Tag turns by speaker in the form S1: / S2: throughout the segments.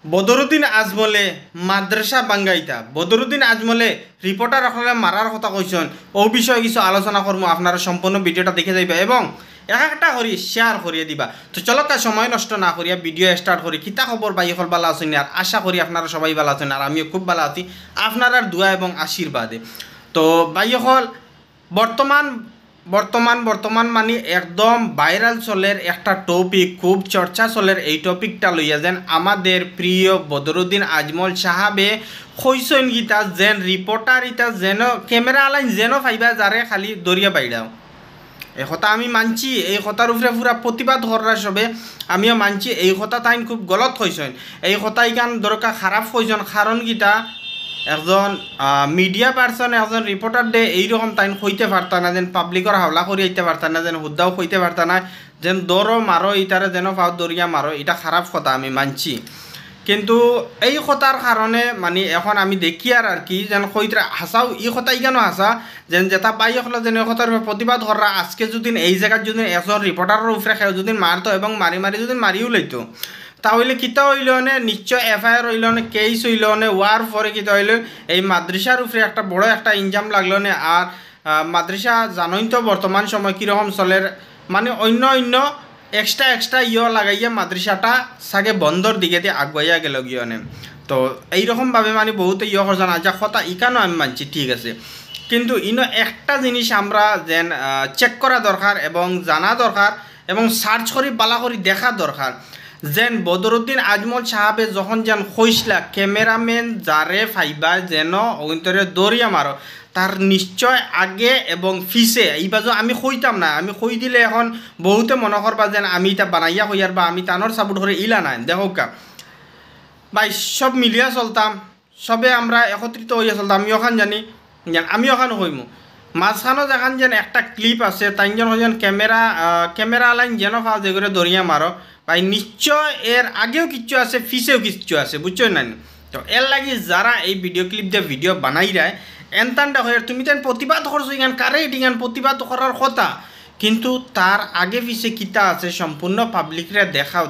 S1: বদরুদ্দিন আজমলে মাদ্রাসা বাঙ্গাইতা বদরুদ্দিন আজমলে রিপোর্টার আসলে মারার কথা কইছেন ও বিষয়ে কিছু আলোচনা করবো। আপনারা সম্পূর্ণ ভিডিওটা দেখে যাইবা এবং এক একটা করি শেয়ার করিয়ে দিবা। তো চলো সময় নষ্ট না করিয়া ভিডিও স্টার্ট করি। কিতা খবর ভাই হল ভালো আছেন আর আশা করি আপনারা সবাই ভালো আছেন আর আমিও খুব ভালো আছি আপনার দোয়া এবং আশীর্বাদে। তো ভাই হল বর্তমান মানে একদম ভাইরাল চলের একটা টপিক, খুব চর্চা চলের এই টপিকটা লইয়া যেন আমাদের প্রিয় বদরুদ্দিন আজমল সাহাবে কইসন গীতা যেন রিপোর্টার ইটা যেন ক্যামেরা আলাইন যেন ফাইবা যারে খালি দরিয়া বাইরাও। এই কথা আমি মানছি, এই কথার উপরে পুরা প্রতিবাদ করার সবে আমিও মানছি। এই কথা তাইন খুব গলত হয়েছেন, এই কথা ইকান দরকার খারাপ হয়েছেন। কারণ গীতা একজন মিডিয়া পার্সন একজন রিপোর্টার দে এইরকম তাইন হইতে পারত না, যেন পাবলিকর হাওলা করি আইতে পারত না, যেন হুদ্দাও হইতে পারত না, যেন দরও মারো ইটারে যেন পাও দরিয়া মারো, এটা খারাপ কথা আমি মানছি। কিন্তু এই কথার কারণে মানে এখন আমি দেখি আর কি যেন কইতে হাসাও এই কথা ইকানো হাসা যেন যেটা পাই হলো যেন কথার প্রতিবাদ করা। আজকে যদি এই জায়গায় যদি একজন রিপোর্টারের উপরে খেয়ে যদি মারতো এবং মারি যদি মারিও লইতো তাহলে কিতা হইল নে নিশ্চয় এফআইআর হইল নে কেস হইল নে ওয়ার পরে কিতা হইল এই মাদ্রাসার উপরে একটা বড় একটা ইনজাম লাগলো নে। আর মাদ্রাসা জানোই তো বর্তমান সময় কীরকম চলের, মানে অন্য এক্সট্রা লাগাইয়া মাদ্রাসাটা সাগে বন্ধর দিকে দিয়ে আগুয়াইয়া গেল গিয়ে। তো এইরকমভাবে মানে বহুত করছে না যা কথা ইকানো আমি মানছি ঠিক আছে, কিন্তু একটা জিনিস আমরা যেন চেক করা দরকার এবং জানা দরকার এবং সার্চ করি বালা করি দেখা দরকার যেন বদরুদ্দিন আজমল সাহাবে যখন যেন কইসলা ক্যামেরাম্যান যারে ফাইবা যেন অন্তরে দরিয়া মারো তার নিশ্চয় আগে এবং ফিসে এই বাজু আমি কইতাম না, আমি কই দিলে এখন বহুতে মনে করবা যেন আমি এটা বানাইয়া হইয়ার বা আমি টানোর সাপোর্ট করে ইলা নাই। দেখো কা ভাই সব মিলিয়া চলতাম, সবে আমরা একত্রিত হইয়া চলতাম। আমি ওখান জানি আমি ওখানে হইমু মাঝখানো যেখান যেন একটা ক্লিপ আছে তাই যেন ক্যামেরা আলাইন যেন ফাও যে করে দরিয়া মারো ভাই নিশ্চয় এর আগেও কিচ্ছু আছে ফিসেও কিচ্ছু আছে, বুঝছো না? তো এর লাগি যারা এই ভিডিও ক্লিপ দিয়ে ভিডিও বানাই রায় এনতানটা হয়ে তুমি তেন প্রতিবাদ করছো ইগান কারে এটিগান প্রতিবাদ করার কথা, কিন্তু তার আগে পিছে কিতা আছে সম্পূর্ণ পাবলিকরা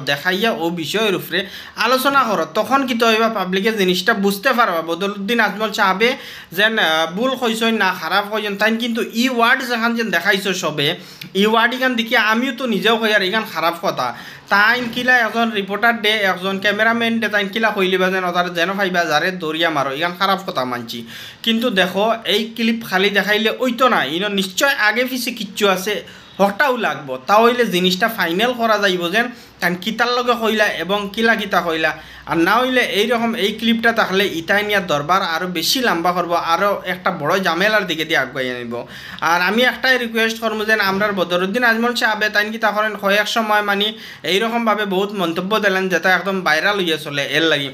S1: দেখাইয়া ও বিষয়ের উপরে আলোচনা করো, তখন কিতা হইবা পাবলিকের জিনিসটা বুঝতে পারবা বদরুদ্দিন আজমল সাহাবে যেন ভুল হইছেন না খারাপ হইছেন তাই। কিন্তু ই ওয়ার্ড যেখান যেন দেখাইছো সবে ই ওয়ার্ড ইগান দেখি আমিও তো নিজেও হই আর ইগান খারাপ কথা তাইন কিলা একজন রিপোর্টার দে একজন ক্যামেরাম্যান দে তাইন কিলা কইলিবা যেন তার যেন ভাইবা যারে দরিয়া মারো ইগান খারাপ কথা মানছি। কিন্তু দেখো এই ক্লিপ খালি দেখাইলে ওইতো না, নিশ্চয় আগে পিছে কিচ্ছু আছে হটাও লাগবো, তা হইলে জিনিসটা ফাইনাল করা যাইব যেন কারণ কিতার লগে হইলা এবং কিতা হইলা। আর না হইলে এইরকম এই ক্লিপটা থাকলে ইটাই নিয়ে দরবার আরও বেশি লম্বা করবো, আরও একটা বড় ঝামেলার দিকে দিয়ে আগুয়াই আনিব। আর আমি একটাই রিকোয়েস্ট করবো যেন আমরা বদরুদ্দিন আজমল সাহাবে তাই কিতা করেন কয়েক সময় মানে এইরকমভাবে বহুত মন্তব্য দিলেন যেটা একদম ভাইরাল হইয়া চলে এর লাগি।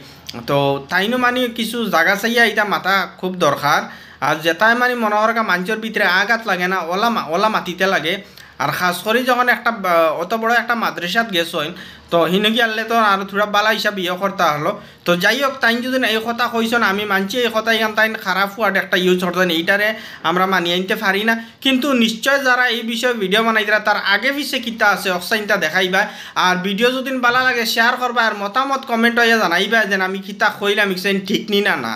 S1: তো তাইনো মানে কিছু জায়গা চাইয়া এটা মাথা খুব দরকার। আর যেটাই মানে মনে হরকা মানুষের ভিতরে আঘাত লাগে না ওলা মাতিতে লাগে। আর খাস করে যখন একটা অত বড় একটা মাদ্রাসাত গেছেন তো হিনকি আনলে তো আর থোড়া বালা হিসাব ইয়ে করতে হলো। তো যাই হোক তাই যদি এই কথা কইছেন আমি মানছি এই কথা এখান তাই খারাপ ওয়ার্ড একটা ইউজ করতেন এইটারে আমরা মানিয়ে আনতে পারি না, কিন্তু নিশ্চয় যারা এই বিষয়ে ভিডিও বানাই তারা তার আগে পিছে কিতা আছে অক্সাইনটা দেখাইবা। আর ভিডিও যদি ভালো লাগে শেয়ার করবা আর মতামত কমেন্ট হইয়া জানাইবা যেন আমি কিতা কইলাম ঠিক নি না।